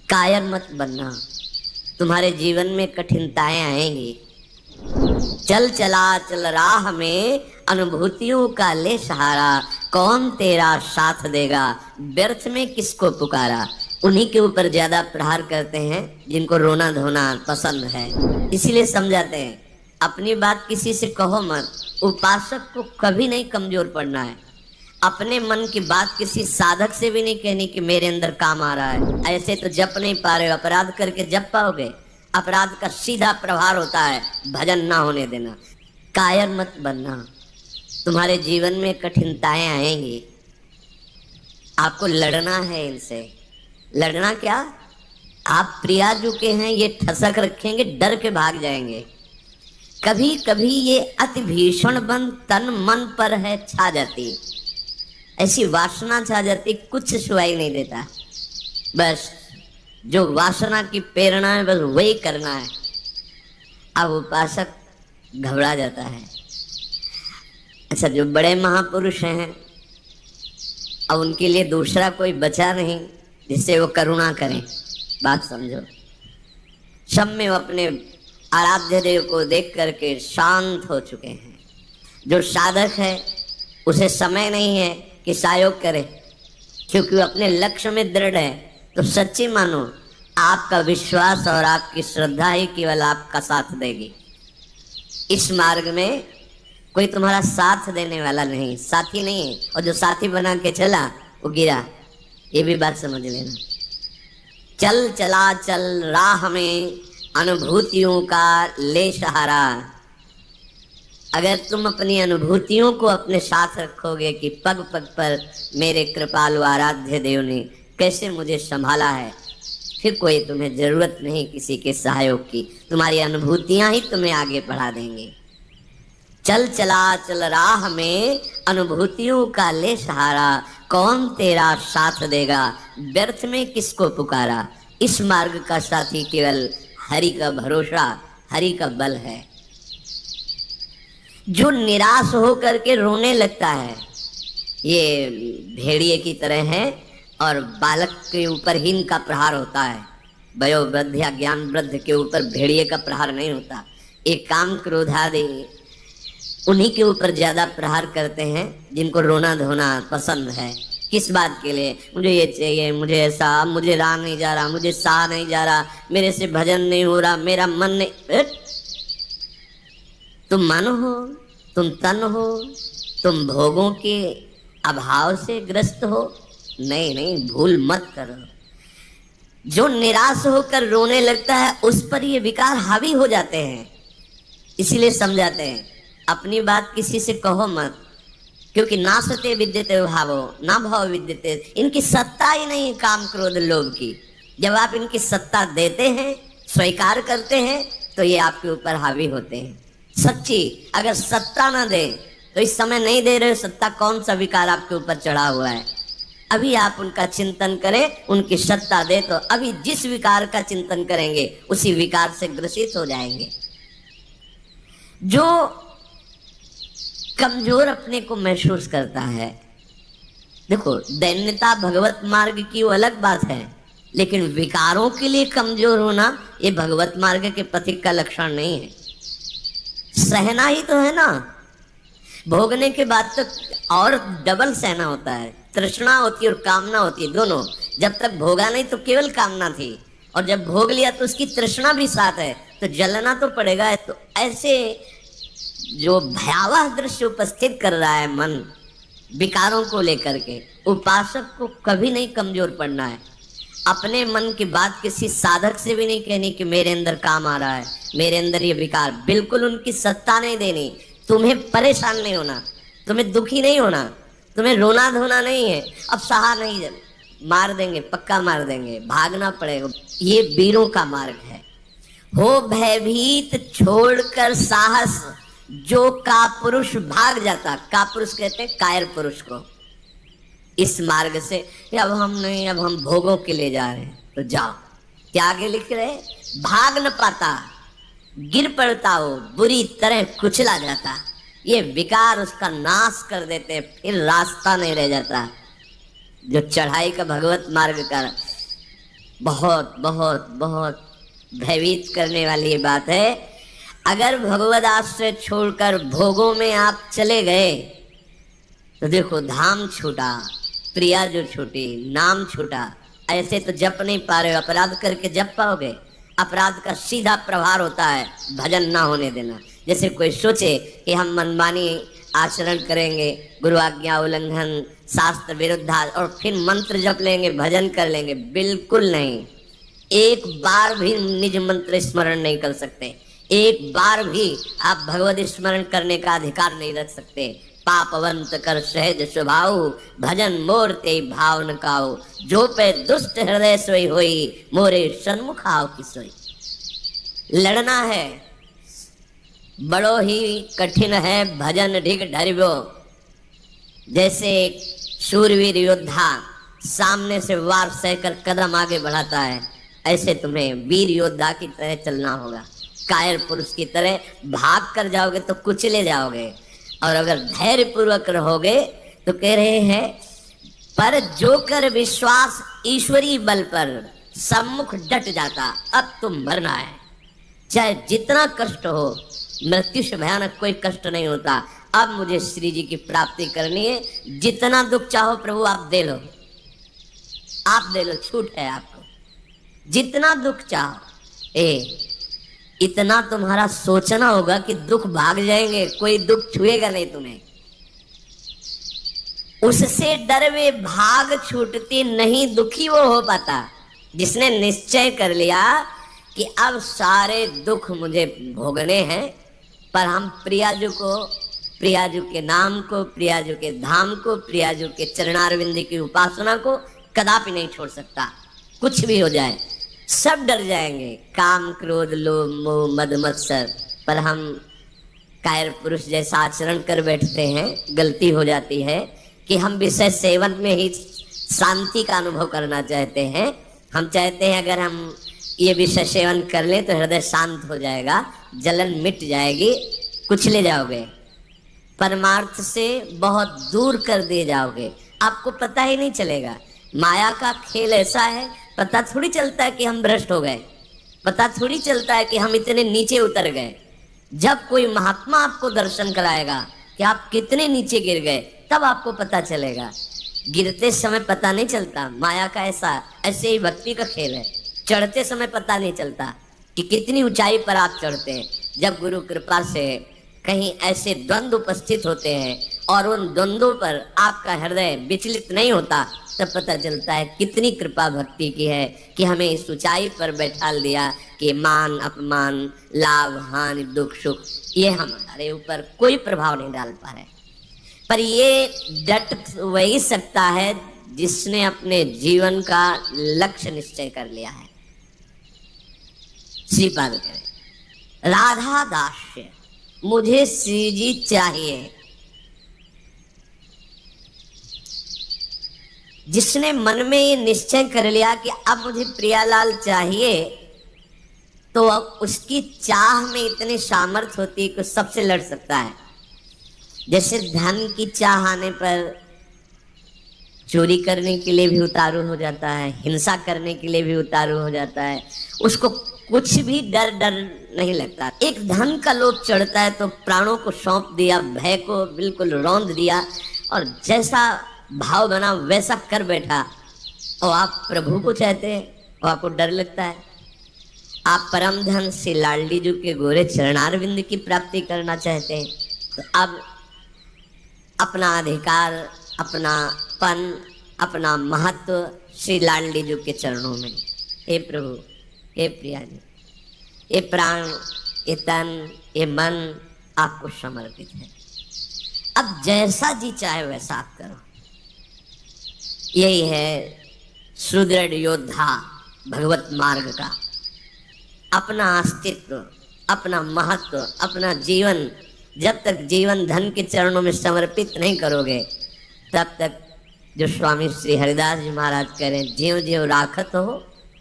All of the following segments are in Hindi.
कायर मत बनना, तुम्हारे जीवन में कठिनताएं आएंगी। चल चला चल राह में, अनुभूतियों का ले सहारा, कौन तेरा साथ देगा, व्यर्थ में किसको पुकारा। उन्हीं के ऊपर ज्यादा प्रहार करते हैं जिनको रोना धोना पसंद है, इसीलिए समझाते हैं अपनी बात किसी से कहो मत। उपासक को कभी नहीं कमजोर पड़ना है। अपने मन की बात किसी साधक से भी नहीं कहनी कि मेरे अंदर काम आ रहा है, ऐसे तो जप नहीं पा रहे हो, अपराध करके जप पाओगे। अपराध का सीधा प्रभाव होता है भजन ना होने देना। कायर मत बनना, तुम्हारे जीवन में कठिनताएं आएंगी, आपको लड़ना है इनसे। लड़ना क्या, आप प्रिया चुके हैं, ये ठसक रखेंगे, डर के भाग जाएंगे। कभी कभी ये अति भीषण बन तन मन पर है छा जाती, ऐसी वासना छा जाती, कुछ सुनाई नहीं देता। बस जो वासना की प्रेरणा है बस वही करना है। अब उपासक घबरा जाता है। अच्छा, जो बड़े महापुरुष हैं अब उनके लिए दूसरा कोई बचा नहीं जिससे वो करुणा करें। बात समझो, सब में वो अपने आराध्य देव को देख करके शांत हो चुके हैं। जो साधक है उसे समय नहीं है कि सहयोग करे, क्योंकि वो अपने लक्ष्य में दृढ़ है। तो सच्ची मानो, आपका विश्वास और आपकी श्रद्धा ही केवल आपका साथ देगी। इस मार्ग में कोई तुम्हारा साथ देने वाला नहीं, साथी नहीं है। और जो साथी बना के चला वो गिरा, ये भी बात समझ लेना। चल चला चल राह में, अनुभूतियों का ले सहारा। अगर तुम अपनी अनुभूतियों को अपने साथ रखोगे कि पग पग पर मेरे कृपालु आराध्य देव ने कैसे मुझे संभाला है, फिर कोई तुम्हें जरूरत नहीं किसी के सहयोग की। तुम्हारी अनुभूतियां ही तुम्हें आगे बढ़ा देंगे। चल चला चल राह में, अनुभूतियों का ले सहारा, कौन तेरा साथ देगा, व्यर्थ में किसको पुकारा। इस मार्ग का साथी केवल हरि का भरोसा, हरि का बल है। जो निराश होकर के रोने लगता है ये भेड़िए की तरह है, और बालक के ऊपर ही इनका प्रहार होता है। वयोवृद्ध या ज्ञान वृद्ध के ऊपर भेड़िए का प्रहार नहीं होता। एक काम क्रोध आदि उन्हीं के ऊपर ज्यादा प्रहार करते हैं जिनको रोना धोना पसंद है। किस बात के लिए, मुझे ये चाहिए, मुझे ऐसा, मुझे रहा नहीं जा रहा, मुझे सहा नहीं जा रहा, मेरे से भजन नहीं हो रहा, मेरा मन नहीं। तुम मन हो, तुम तन हो, तुम भोगों के अभाव से ग्रस्त हो। नहीं नहीं, भूल मत करो। जो निराश होकर रोने लगता है उस पर ये विकार हावी हो जाते हैं। इसीलिए समझाते हैं अपनी बात किसी से कहो मत, क्योंकि नासते विद्यते भावो ना भाव विद्यते। इनकी सत्ता ही नहीं काम क्रोध लोभ की। जब आप इनकी सत्ता देते हैं, स्वीकार करते हैं, तो ये आपके ऊपर हावी होते हैं। सच्ची अगर सत्ता ना दे तो इस समय नहीं दे रहे सत्ता, कौन सा विकार आपके ऊपर चढ़ा हुआ है। अभी आप उनका चिंतन करें, उनकी सत्ता दे तो अभी जिस विकार का चिंतन करेंगे उसी विकार से ग्रसित हो जाएंगे। जो कमजोर अपने को महसूस करता है, देखो दैन्यता भगवत मार्ग की वो अलग बात है, लेकिन विकारों के लिए कमजोर होना ये भगवत मार्ग के पथिक का लक्षण नहीं है। सहना ही तो है ना, भोगने के बाद तो और डबल सहना होता है। तृष्णा होती है और कामना होती है, दोनों। जब तक भोगा नहीं तो केवल कामना थी, और जब भोग लिया तो उसकी तृष्णा भी साथ है, तो जलना तो पड़ेगा। तो ऐसे जो भयावह दृश्य उपस्थित कर रहा है मन विकारों को लेकर के, उपासक को कभी नहीं कमजोर पड़ना है। अपने मन की बात किसी साधक से भी नहीं कहनी कि मेरे अंदर काम आ रहा है, मेरे अंदर ये विकार। बिल्कुल उनकी सत्ता नहीं देनी। तुम्हें परेशान नहीं होना, तुम्हें दुखी नहीं होना, तुम्हें रोना धोना नहीं है। अब सहा नहीं, मार देंगे, पक्का मार देंगे, भागना पड़ेगा। ये वीरों का मार्ग है। हो भयभीत छोड़कर साहस, जो कापुरुष भाग जाता। कापुरुष कहते हैं कायर पुरुष को। इस मार्ग से अब हम नहीं, अब हम भोगों के लिए जा रहे हैं, तो जाओ। क्या आगे लिख रहे, भाग न पाता, गिर पड़ता हो, बुरी तरह कुचला जाता। ये विकार उसका नाश कर देते, फिर रास्ता नहीं रह जाता। जो चढ़ाई का भगवत मार्ग का बहुत बहुत बहुत भयभीत करने वाली ये बात है। अगर भगवद आश्रय छोड़कर भोगों में आप चले गए तो देखो धाम छूटा, प्रिया जो छूटी, नाम छूटा। ऐसे तो जप नहीं पा रहे हो, अपराध करके जप पाओगे? अपराध का सीधा प्रभाव होता है भजन ना होने देना। जैसे कोई सोचे कि हम मनमानी आचरण करेंगे, गुरु आज्ञा उल्लंघन, शास्त्र विरुद्धा, और फिर मंत्र जप लेंगे, भजन कर लेंगे, बिल्कुल नहीं। एक बार भी निज मंत्र स्मरण नहीं कर सकते, एक बार भी आप भगवत स्मरण करने का अधिकार नहीं रख सकते। पापवंत कर सहज स्वभाव, भजन मोर ते भाव न काओ, जो पे दुष्ट हृदय सोई होई, मोरे सन्मुख आओ की सोई। लड़ना है बड़ो ही कठिन है, भजन ढिग ढरिबो। जैसे शूरवीर योद्धा सामने से वार सहकर कदम आगे बढ़ाता है, ऐसे तुम्हें वीर योद्धा की तरह चलना होगा। कायर पुरुष की तरह भाग कर जाओगे तो कुचले जाओगे, और अगर धैर्य पूर्वक रहोगे तो कह रहे हैं पर जो कर विश्वास ईश्वरी बल पर, सम्मुख डट जाता। अब तुम मरना है, चाहे जितना कष्ट हो, मृत्यु से भयानक कोई कष्ट नहीं होता। अब मुझे श्री जी की प्राप्ति करनी है, जितना दुख चाहो प्रभु आप दे लो, आप दे लो, छूट है आपको, जितना दुख चाहो। इतना तुम्हारा सोचना होगा कि दुख भाग जाएंगे, कोई दुख छुएगा नहीं तुम्हें। उससे डर वे भाग छूटती नहीं, दुखी वो हो पाता जिसने निश्चय कर लिया कि अब सारे दुख मुझे भोगने हैं, पर हम प्रियाजू को, प्रियाजू के नाम को, प्रियाजू के धाम को, प्रियाजू के चरणारविंद की उपासना को कदापि नहीं छोड़ सकता। कुछ भी हो जाए सब डर जाएंगे, काम क्रोध लोभ मोह मद मत्सर, पर हम कायर पुरुष जैसा आचरण कर बैठते हैं। गलती हो जाती है कि हम विषय सेवन में ही शांति का अनुभव करना चाहते हैं। हम चाहते हैं अगर हम ये विषय सेवन कर ले तो हृदय शांत हो जाएगा, जलन मिट जाएगी, कुचले जाओगे, परमार्थ से बहुत दूर कर दिए जाओगे, आपको पता ही नहीं चलेगा। माया का खेल ऐसा है, पता थोड़ी चलता है कि हम भ्रष्ट हो गए, पता थोड़ी चलता है कि हम इतने नीचे उतर गए। जब कोई महात्मा आपको दर्शन कराएगा कि आप कितने नीचे गिर गए, तब आपको पता चलेगा। गिरते समय पता नहीं चलता, माया का ऐसे ही भक्ति का खेल है। चढ़ते समय पता नहीं चलता कि कितनी ऊंचाई पर आप चढ़ते हैं। जब गुरु कृपा से कहीं ऐसे द्वंद्व उपस्थित होते हैं और उन द्वंद्वों पर आपका हृदय विचलित नहीं होता, तब पता चलता है कितनी कृपा भक्ति की है कि हमें इस ऊंचाई पर बैठा दिया कि मान अपमान, लाभ हानि, दुख सुख, ये हमारे ऊपर कोई प्रभाव नहीं डाल पा रहे। पर ये डट वही सकता है जिसने अपने जीवन का लक्ष्य निश्चय कर लिया है। श्रीपाद करें राधा दास्य, मुझे श्री जी चाहिए। जिसने मन में ये निश्चय कर लिया कि अब मुझे प्रियालाल चाहिए, तो अब उसकी चाह में इतनी सामर्थ्य होती है कि सबसे लड़ सकता है। जैसे धन की चाह आने पर चोरी करने के लिए भी उतारू हो जाता है, हिंसा करने के लिए भी उतारू हो जाता है, उसको कुछ भी डर नहीं लगता। एक धन का लोभ चढ़ता है तो प्राणों को सौंप दिया, भय को बिल्कुल रौंद दिया, और जैसा भाव बना वैसा कर बैठा। और आप प्रभु को चाहते हैं और आपको डर लगता है। आप परम धन से लाडली जी के गोरे चरणारविंद की प्राप्ति करना चाहते हैं, तो अब अपना अधिकार, अपना पन, अपना महत्व श्री लाडली जी के चरणों में। हे प्रभु, हे प्रिया जी, ये प्राण, ये तन, ये मन आपको समर्पित है। अब जैसा जी चाहे वैसा आप करो। यही है सुदृढ़ योद्धा भगवत मार्ग का। अपना अस्तित्व, अपना महत्व, अपना जीवन जब तक जीवन धन के चरणों में समर्पित नहीं करोगे, तब तक जो स्वामी श्री हरिदास जी महाराज कह रहे हैं, ज्यों ज्यों राखत हो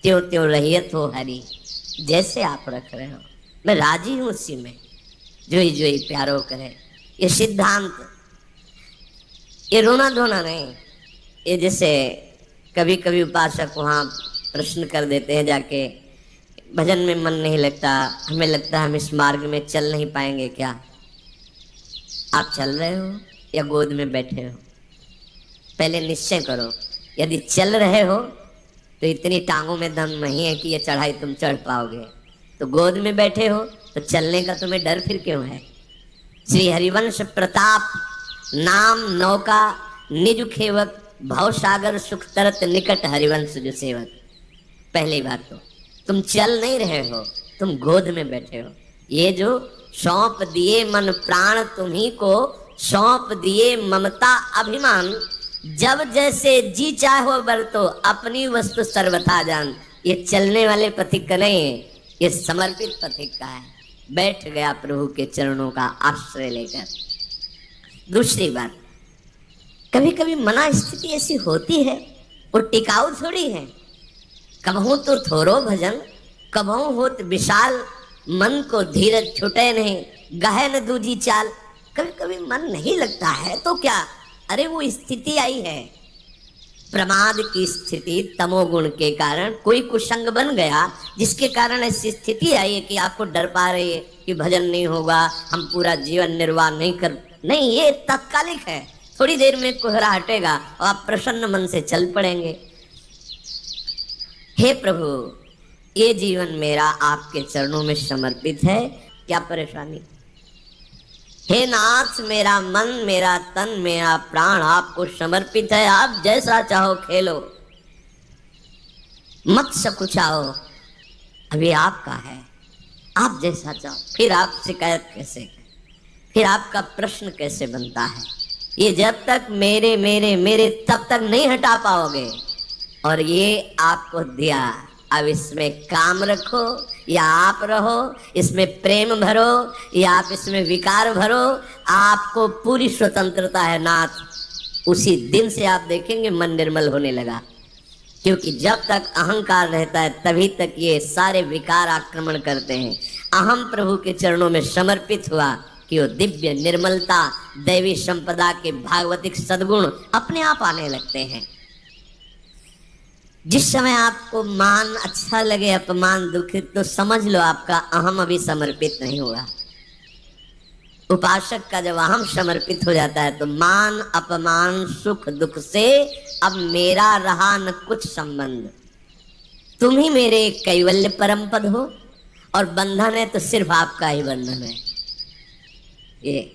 त्यों त्यों रहियत हो हरि। जैसे आप रख रहे हो मैं राजी हूं उसी में, जो ही प्यारो करे। ये सिद्धांत, ये रोना धोना नहीं। ये जैसे कभी कभी उपासक वहाँ प्रश्न कर देते हैं जाके, भजन में मन नहीं लगता, हमें लगता है हम इस मार्ग में चल नहीं पाएंगे क्या? आप चल रहे हो या गोद में बैठे हो? पहले निश्चय करो। यदि चल रहे हो तो इतनी टांगों में दम नहीं है कि ये चढ़ाई तुम चढ़ पाओगे। तो गोद में बैठे हो तो चलने का तुम्हें डर फिर क्यों है? श्री हरिवंश प्रताप नाम नौका निज खेवक, भव सागर सुख तरत निकट हरिवंश जो सेवक। पहली बात तो तुम चल नहीं रहे हो, तुम गोद में बैठे हो। ये जो सौंप दिए मन प्राण तुम्ही को, सौंप दिए ममता अभिमान, जब जैसे जी चाहो बरतो अपनी वस्तु सर्वथा जान। ये चलने वाले पथिक का नहीं है, ये समर्पित पथिक का है। बैठ गया प्रभु के चरणों का आश्रय लेकर। दूसरी बात, कभी कभी मना स्थिति ऐसी होती है, वो टिकाऊ थोड़ी है। कबहू तो थोरो भजन, कबहू होत विशाल, मन को धीरज छुटे नहीं, गहन दूजी चाल। कभी कभी मन नहीं लगता है तो क्या, अरे वो स्थिति आई है, प्रमाद की स्थिति, तमोगुण के कारण कोई कुसंग बन गया, जिसके कारण ऐसी स्थिति आई है कि आपको डर पा रही है कि भजन नहीं होगा, हम पूरा जीवन निर्वाह नहीं कर। नहीं, ये तात्कालिक है, थोड़ी देर में कोहरा हटेगा और आप प्रसन्न मन से चल पड़ेंगे। हे प्रभु, ये जीवन मेरा आपके चरणों में समर्पित है, क्या परेशानी? हे नाथ, मेरा मन, मेरा तन, मेरा प्राण आपको समर्पित है। आप जैसा चाहो खेलो, मत सकुचाओ, अभी आपका है, आप जैसा चाहो। फिर आप शिकायत कैसे, फिर आपका प्रश्न कैसे बनता है? ये जब तक मेरे मेरे मेरे तब तक नहीं हटा पाओगे। और ये आपको दिया, अब इसमें काम रखो या आप रहो, इसमें प्रेम भरो या आप इसमें विकार भरो, आपको पूरी स्वतंत्रता है नाथ। उसी दिन से आप देखेंगे मन निर्मल होने लगा। क्योंकि जब तक अहंकार रहता है तभी तक ये सारे विकार आक्रमण करते हैं। अहम प्रभु के चरणों में समर्पित हुआ कि वो दिव्य निर्मलता, दैवी संपदा के भागवतिक सद्गुण अपने आप आने लगते हैं। जिस समय आपको मान अच्छा लगे, अपमान दुखित, तो समझ लो आपका अहम अभी समर्पित नहीं हुआ। उपासक का जब अहम समर्पित हो जाता है तो मान अपमान सुख दुख से अब मेरा रहा न कुछ संबंध। तुम ही मेरे कैवल्य परम पद हो और बंधन है तो सिर्फ आपका ही बंधन है। ये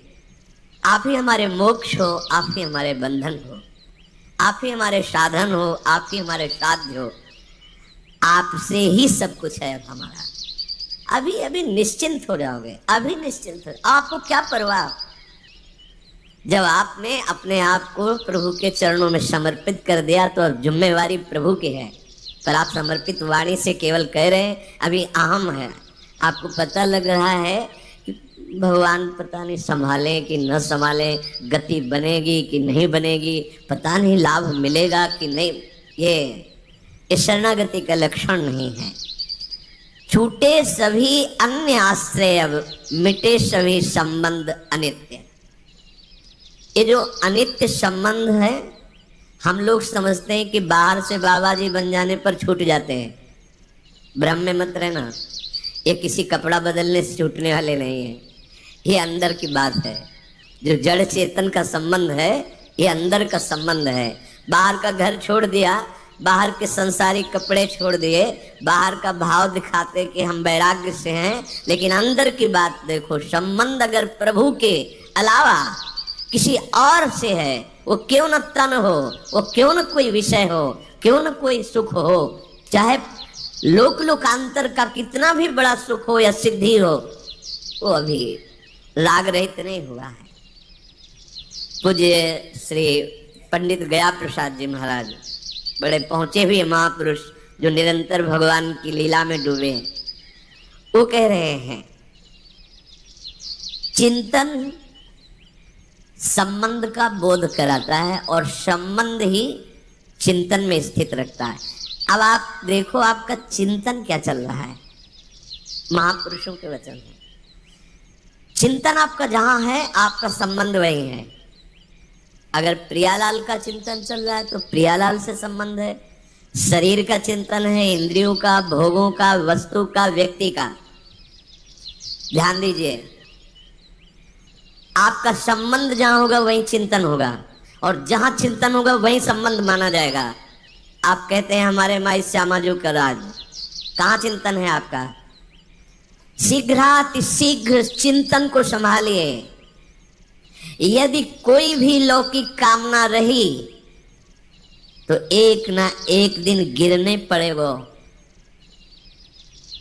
आप ही हमारे मोक्ष हो, आप ही हमारे बंधन हो, आप ही हमारे साधन हो, आप ही हमारे साध्य हो। आपसे ही सब कुछ है अब हमारा। अभी अभी निश्चिंत हो जाओगे, अभी निश्चिंत हो। आपको क्या परवाह? जब आपने अपने आप को प्रभु के चरणों में समर्पित कर दिया तो अब जिम्मेवारी प्रभु की है। पर आप समर्पित वाणी से केवल कह रहे हैं, अभी अहम है। आपको पता लग रहा है कि भगवान पता नहीं संभालें कि न संभालें, गति बनेगी कि नहीं बनेगी, पता नहीं लाभ मिलेगा कि नहीं। ये शरणागति का लक्षण नहीं है। छूटे सभी अन्य आश्रय, अब मिटे सभी संबंध अनित्य। ये जो अनित्य संबंध है, हम लोग समझते हैं कि बाहर से बाबा जी बन जाने पर छूट जाते हैं। भ्रम में मत रहना, ये किसी कपड़ा बदलने से छूटने वाले नहीं है। ये अंदर की बात है। जो जड़ चेतन का संबंध है, ये अंदर का संबंध है। बाहर का घर छोड़ दिया, बाहर के संसारिक कपड़े छोड़ दिए, बाहर का भाव दिखाते कि हम वैराग्य से हैं, लेकिन अंदर की बात देखो। संबंध अगर प्रभु के अलावा किसी और से है, वो क्यों न तन हो, वो क्यों न कोई विषय हो, क्यों न कोई सुख हो, चाहे लोक लोकांतर का कितना भी बड़ा सुख हो या सिद्धि हो, वो अभी राग रहित नहीं हुआ है। पूज्य श्री पंडित गया प्रसाद जी महाराज, बड़े पहुंचे हुए महापुरुष जो निरंतर भगवान की लीला में डूबे हैं, वो कह रहे हैं चिंतन संबंध का बोध कराता है और संबंध ही चिंतन में स्थित रखता है। अब आप देखो आपका चिंतन क्या चल रहा है। महापुरुषों के वचन है, चिंतन आपका जहां है आपका संबंध वही है। अगर प्रियालाल का चिंतन चल रहा है तो प्रियालाल से संबंध है, शरीर का चिंतन है, इंद्रियों का, भोगों का, वस्तु का, व्यक्ति का। ध्यान दीजिए, आपका संबंध जहां होगा वहीं चिंतन होगा, और जहां चिंतन होगा वहीं संबंध माना जाएगा। आप कहते हैं हमारे माई श्यामाजू का राज, कहां चिंतन है आपका? शीघ्र चिंतन को संभालिए। यदि कोई भी लौकिक कामना रही तो एक ना एक दिन गिरने पड़ेगा।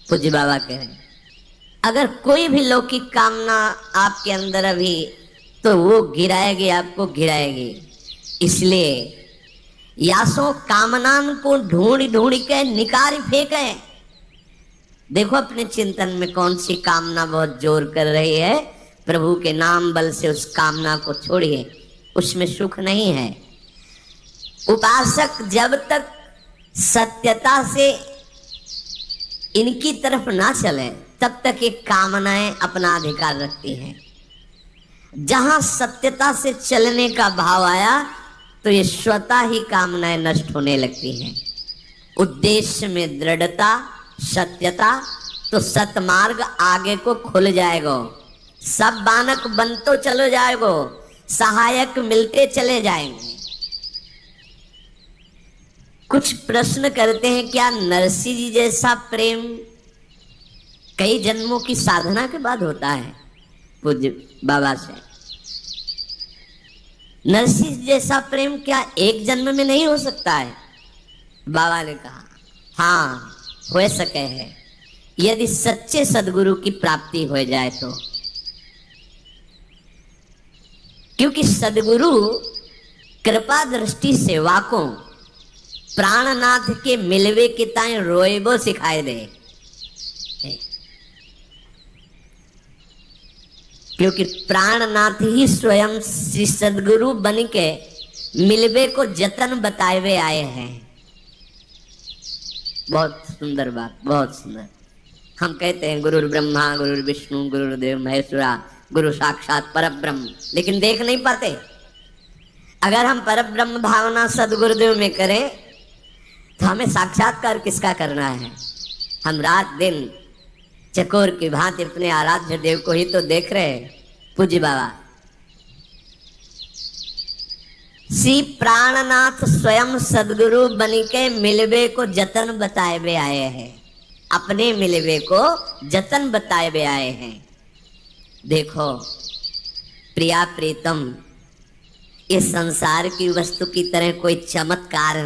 पूज्य बाबा कह रहे हैं, अगर कोई भी लौकिक कामना आपके अंदर अभी, तो वो गिराएगी, आपको गिराएगी। इसलिए यासो कामनान को ढूंढ ढूंढ के निकाल फेंके। देखो अपने चिंतन में कौन सी कामना बहुत जोर कर रही है, प्रभु के नाम बल से उस कामना को छोड़िए, उसमें सुख नहीं है। उपासक जब तक सत्यता से इनकी तरफ ना चले तब तक ये कामनाएं अपना अधिकार रखती हैं। जहां सत्यता से चलने का भाव आया तो ये स्वतः ही कामनाएं नष्ट होने लगती हैं। उद्देश्य में दृढ़ता, सत्यता, तो सतमार्ग आगे को खुल जाएगा। सब बानक बनतो चलो जाएगो, सहायक मिलते चले जाएंगे। कुछ प्रश्न करते हैं, क्या नरसिंह जी जैसा प्रेम कई जन्मों की साधना के बाद होता है? पूज्य बाबा से, नरसिंह जैसा प्रेम क्या एक जन्म में नहीं हो सकता है? बाबा ने कहा हाँ हो सके है, यदि सच्चे सदगुरु की प्राप्ति हो जाए तो। क्योंकि सदगुरु कृपा दृष्टि सेवाकों प्राणनाथ के मिलवे के ताई रोएबो सिखाए दे। क्योंकि प्राणनाथ ही स्वयं श्री सदगुरु बन के मिलवे को जतन बताए हुए आए हैं। बहुत सुंदर बात, बहुत सुंदर। हम कहते हैं गुरु ब्रह्मा गुरु विष्णु गुरुदेव महेश्वरा, गुरु साक्षात परब्रह्म, लेकिन देख नहीं पाते। अगर हम परब्रह्म भावना सदगुरुदेव में करें तो हमें साक्षात्कार किसका करना है? हम रात दिन चकोर की भांति अपने आराध्य देव को ही तो देख रहे हैं। पूज्य बाबा श्री प्राणनाथ स्वयं सदगुरु बनी के मिलवे को जतन बताए हुए आए हैं, अपने मिलवे को जतन बताए हुए आए हैं। देखो प्रिया प्रीतम, इस संसार की वस्तु की तरह कोई चमत्कार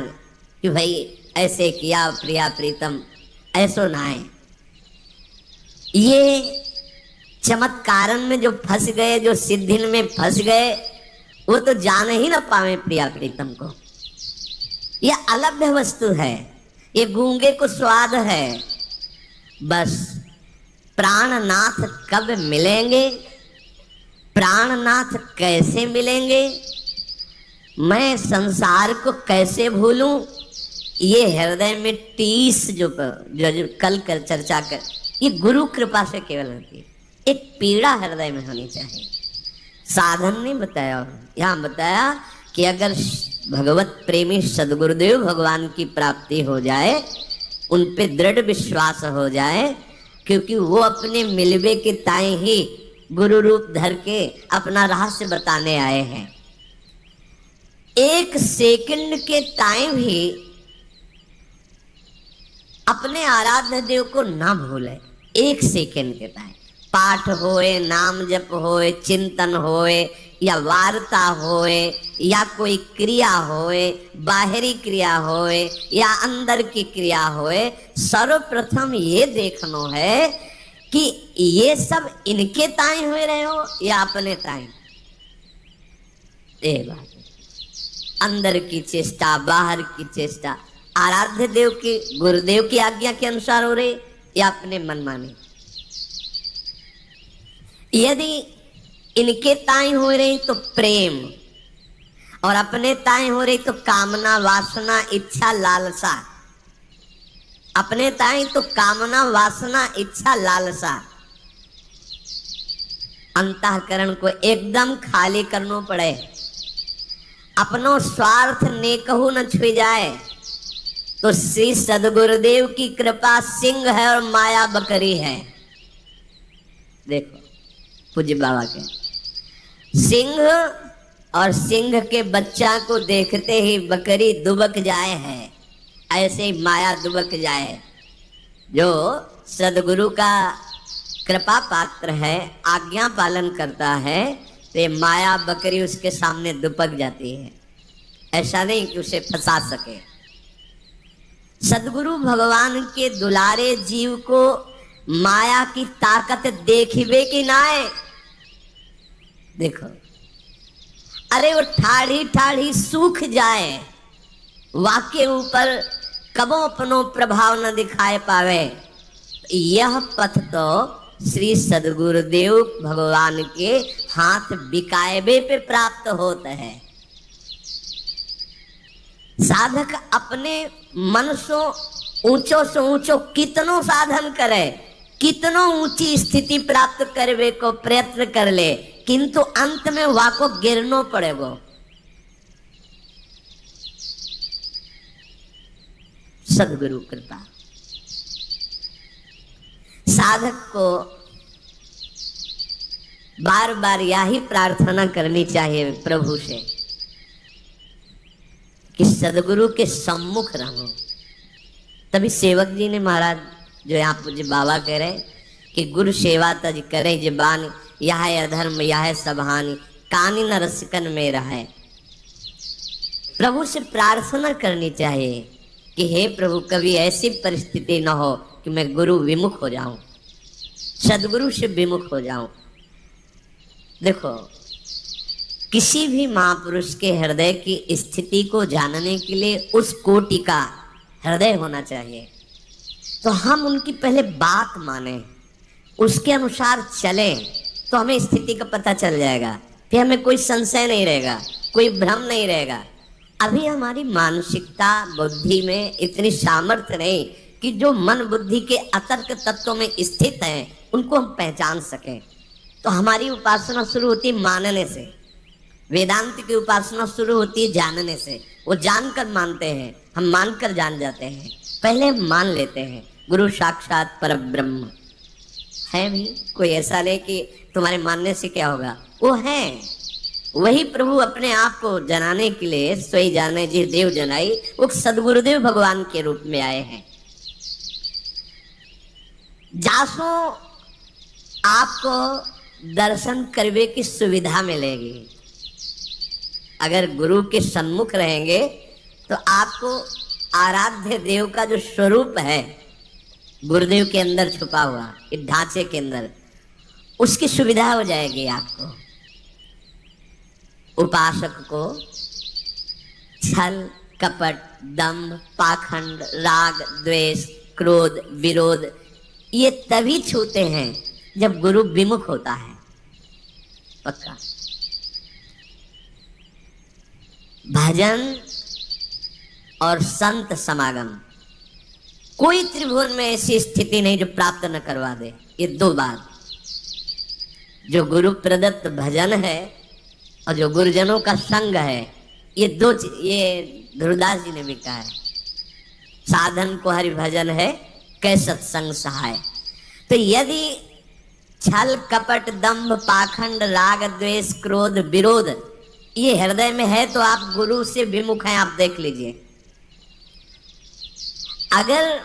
कि भाई ऐसे किया प्रिया प्रीतम, ऐसो ना है। ये चमत्कारन में जो फंस गए, जो सिद्धिन में फंस गए, वो तो जान ही ना पावे प्रिया प्रीतम को। यह अलभ्य वस्तु है, ये गूंगे को स्वाद है। बस प्राणनाथ कब मिलेंगे, प्राणनाथ कैसे मिलेंगे, मैं संसार को कैसे भूलूं, ये हृदय में टीस जो कल कर चर्चा कर, ये गुरु कृपा से केवल होती है। एक पीड़ा हृदय में होनी चाहिए। साधन नहीं बताया, यहाँ बताया कि अगर भगवत प्रेमी सदगुरुदेव भगवान की प्राप्ति हो जाए, उन पे दृढ़ विश्वास हो जाए, क्योंकि वो अपने मिलवे के ताई ही गुरु रूप धर के अपना रहस्य बताने आए हैं। एक सेकंड के टाइम ही अपने आराध्य देव को ना भूले। एक सेकंड के टाइम पाठ होए, नाम जप होए, चिंतन होए, या वार्ता होए, या कोई क्रिया होए, बाहरी क्रिया होए या अंदर की क्रिया होए, सर्वप्रथम ये देखना है कि ये सब इनके ताई हुए रहे हो या अपने ताई। ये बात, अंदर की चेष्टा बाहर की चेष्टा आराध्य देव की, गुरुदेव की आज्ञा के अनुसार हो रही या अपने मनमानी। यदि इनके ताई हो रही तो प्रेम, और अपने ताई हो रही तो कामना, वासना, इच्छा, लालसा। अपने ताई तो कामना, वासना, इच्छा, लालसा। अंतःकरण को एकदम खाली करना पड़े। अपनो स्वार्थ नेकहु न छुई जाए, तो श्री सदगुरुदेव की कृपा सिंह है और माया बकरी है। देखो पूज्य बाबा के सिंह और सिंह के बच्चा को देखते ही बकरी दुबक जाए है, ऐसे ही माया दुबक जाए। जो सदगुरु का कृपा पात्र है, आज्ञा पालन करता है, तो ये माया बकरी उसके सामने दुबक जाती है। ऐसा नहीं कि उसे फंसा सके। सदगुरु भगवान के दुलारे जीव को माया की ताकत देखिबे कि नाय। देखो अरे वो ठाढ़ी ठाढ़ी सूख जाए, वाके ऊपर कबो अपनो प्रभाव न दिखाए पावे। यह पथ तो श्री सदगुरुदेव भगवान के हाथ बिकायबे पे प्राप्त होता है। साधक अपने मन से ऊंचो कितनो साधन करे, कितनो ऊंची स्थिति प्राप्त करवे को प्रयत्न कर ले, किंतु अंत में वाको गिरनो पड़ेगो। सदगुरु कृपा। साधक को बार बार यही प्रार्थना करनी चाहिए प्रभु से कि सदगुरु के सम्मुख रहो। तभी सेवक जी ने महाराज जो यहाँ पूज्य बाबा कह रहे कि गुरु सेवा तज करे जबान, यह अधर्म यह सबहानि, कानी न रसिकन में रहे। प्रभु से प्रार्थना करनी चाहिए कि हे प्रभु कभी ऐसी परिस्थिति न हो कि मैं गुरु विमुख हो जाऊं, सदगुरु से विमुख हो जाऊं। देखो किसी भी महापुरुष के हृदय की स्थिति को जानने के लिए उस कोटि का हृदय होना चाहिए। तो हम उनकी पहले बात माने, उसके अनुसार चलें, तो हमें स्थिति का पता चल जाएगा। फिर हमें कोई संशय नहीं रहेगा, कोई भ्रम नहीं रहेगा। अभी हमारी मानसिकता बुद्धि में इतनी सामर्थ्य नहीं कि जो मन बुद्धि के अतर्क तत्वों में स्थित हैं उनको हम पहचान सकें। तो हमारी उपासना शुरू होती है मानने से, वेदांत की उपासना शुरू होती है जानने से। वो जानकर मानते हैं, हम मानकर जान जाते हैं। पहले हम मान लेते हैं गुरु साक्षात परब्रह्म है। भी कोई ऐसा नहीं कि तुम्हारे मानने से क्या होगा, वो है वही प्रभु अपने आप को जनाने के लिए सोई जाने जी देव जनाई, वो सदगुरुदेव भगवान के रूप में आए हैं। जासो आपको दर्शन करने की सुविधा मिलेगी। अगर गुरु के सन्मुख रहेंगे तो आपको आराध्य देव का जो स्वरूप है गुरुदेव के अंदर छुपा हुआ इस ढांचे के अंदर, उसकी सुविधा हो जाएगी आपको। उपासक को छल कपट दम्भ पाखंड राग द्वेष क्रोध विरोध ये तभी छूते हैं जब गुरु विमुख होता है। पक्का भजन और संत समागम, कोई त्रिभुवन में ऐसी स्थिति नहीं जो प्राप्त न करवा दे। ये दो बात, जो गुरु प्रदत्त भजन है और जो गुरुजनों का संग है, ये दो, ये ध्रुवदास जी ने भी कहा है, साधन को हरि भजन है कै सत्संग सहाय। तो यदि छल कपट दंभ पाखंड राग द्वेष क्रोध विरोध ये हृदय में है तो आप गुरु से विमुख हैं। आप देख लीजिए, अगर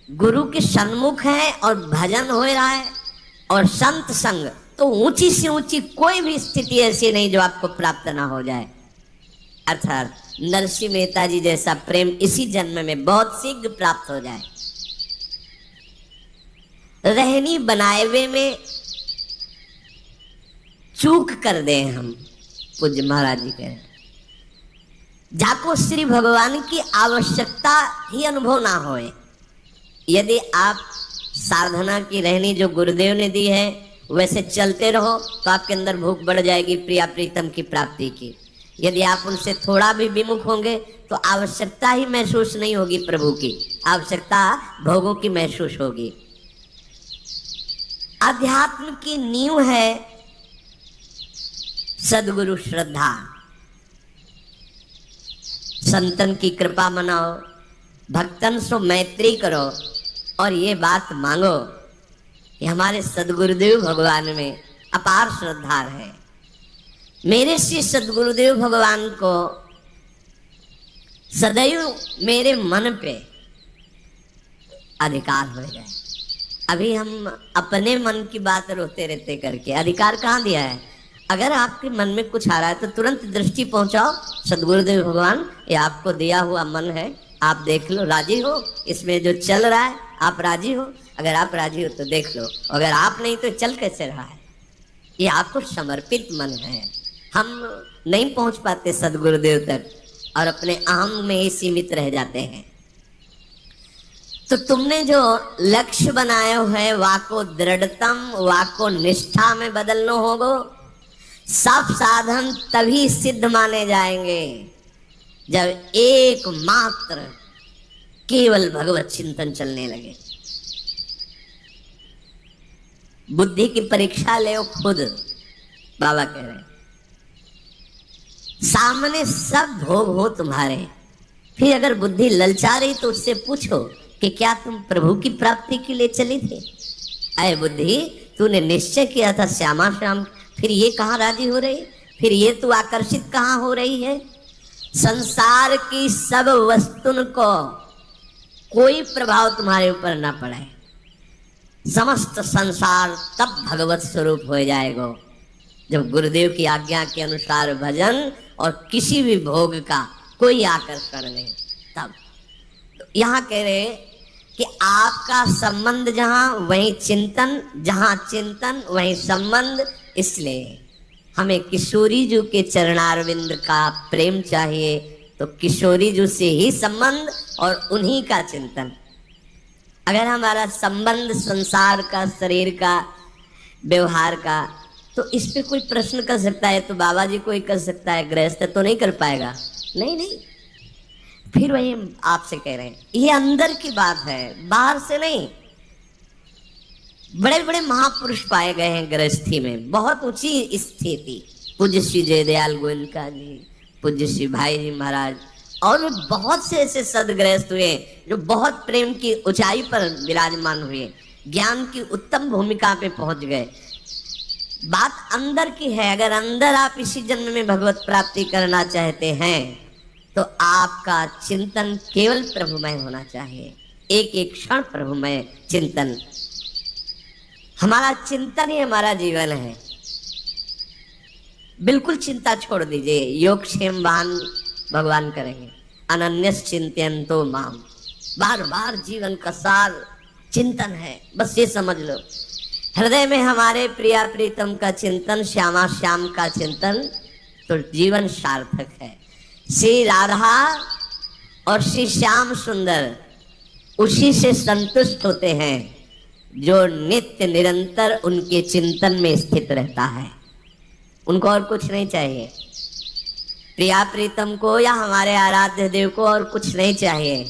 गुरु के सन्मुख है और भजन हो रहा है और संत संग, तो ऊंची से ऊंची कोई भी स्थिति ऐसी नहीं जो आपको प्राप्त ना हो जाए। अर्थात नरसिंह मेहता जी जैसा प्रेम इसी जन्म में बहुत शीघ्र प्राप्त हो जाए। रहनी बनाए में चूक कर दे हम, पूज्य महाराज जी कह रहे, जाको श्री भगवान की आवश्यकता ही अनुभव ना होए। यदि आप साधना की रहनी जो गुरुदेव ने दी है वैसे चलते रहो तो आपके अंदर भूख बढ़ जाएगी प्रिया प्रीतम की प्राप्ति की। यदि आप उनसे थोड़ा भी विमुख होंगे तो आवश्यकता ही महसूस नहीं होगी प्रभु की, आवश्यकता भोगों की महसूस होगी। अध्यात्म की नींव है सदगुरु श्रद्धा। संतन की कृपा मनाओ, भक्तन से मैत्री करो और ये बात मांगो कि हमारे सदगुरुदेव भगवान में अपार श्रद्धा है। मेरे श्री सदगुरुदेव भगवान को सदैव मेरे मन पे अधिकार हो जाए। अभी हम अपने मन की बात रोते रहते करके अधिकार कहाँ दिया है? अगर आपके मन में कुछ आ रहा है तो तुरंत दृष्टि पहुंचाओ, सदगुरुदेव भगवान ये आपको दिया हुआ मन है, आप देख लो, राजी हो इसमें जो चल रहा है, आप राजी हो? अगर आप राजी हो तो देख लो, अगर आप नहीं तो चल कैसे रहा है? ये आपको समर्पित मन है। हम नहीं पहुंच पाते सदगुरुदेव तक और अपने अहम में ही सीमित रह जाते हैं। तो तुमने जो लक्ष्य बनाया है वाको दृढ़तम वाको निष्ठा में बदलना होगा। सब साधन तभी सिद्ध माने जाएंगे जब एकमात्र केवल भगवत चिंतन चलने लगे। बुद्धि की परीक्षा ले खुद, बाबा कह रहे हैं। सामने सब भोग हो तुम्हारे, फिर अगर बुद्धि ललचा रही तो उससे पूछो कि क्या तुम प्रभु की प्राप्ति के लिए चली थी? अय बुद्धि, तूने निश्चय किया था श्यामा श्याम, फिर ये कहाँ राजी हो रही? फिर ये तू आकर्षित कहाँ हो रही है? संसार की सब वस्तुन को कोई प्रभाव तुम्हारे ऊपर ना पड़े, समस्त संसार तब भगवत स्वरूप हो जाएगा जब गुरुदेव की आज्ञा के अनुसार भजन और किसी भी भोग का कोई आकर्षण नहीं। तब तो यहाँ कह रहे कि आपका संबंध जहाँ वहीं चिंतन, जहाँ चिंतन वहीं संबंध। इसलिए हमें किशोरी जी के चरणारविंद का प्रेम चाहिए, तो किशोरी जी से ही संबंध और उन्हीं का चिंतन। अगर हमारा संबंध संसार का, शरीर का, व्यवहार का, तो इस पे कोई प्रश्न कर सकता है तो बाबा जी को ही कर सकता है, गृहस्थ तो नहीं कर पाएगा। नहीं, फिर वही आपसे कह रहे हैं, ये अंदर की बात है, बाहर से नहीं। बड़े बड़े महापुरुष पाए गए हैं गृहस्थी में, बहुत ऊंची स्थिति। पूज्य श्री जयदयाल गोयनका जी, पूज्य श्री भाई जी महाराज, और बहुत से ऐसे सदगृहस्थ हुए जो बहुत प्रेम की ऊंचाई पर विराजमान हुए, ज्ञान की उत्तम भूमिका पे पहुंच गए। बात अंदर की है। अगर अंदर आप इसी जन्म में भगवत प्राप्ति करना चाहते हैं तो आपका चिंतन केवल प्रभुमय होना चाहिए, एक एक क्षण प्रभुमय चिंतन। हमारा चिंतन ही हमारा जीवन है। बिल्कुल चिंता छोड़ दीजिए, योगक्षेम वाहन भगवान करेंगे। अनन्यस चिंतयन्तो माम, बार बार जीवन का सार चिंतन है, बस ये समझ लो। हृदय में हमारे प्रिया प्रीतम का चिंतन, श्यामा श्याम का चिंतन, तो जीवन सार्थक है। श्री राधा और श्री श्याम सुंदर उसी से संतुष्ट होते हैं जो नित्य निरंतर उनके चिंतन में स्थित रहता है। उनको और कुछ नहीं चाहिए। प्रिया प्रीतम को या हमारे आराध्य देव को और कुछ नहीं चाहिए।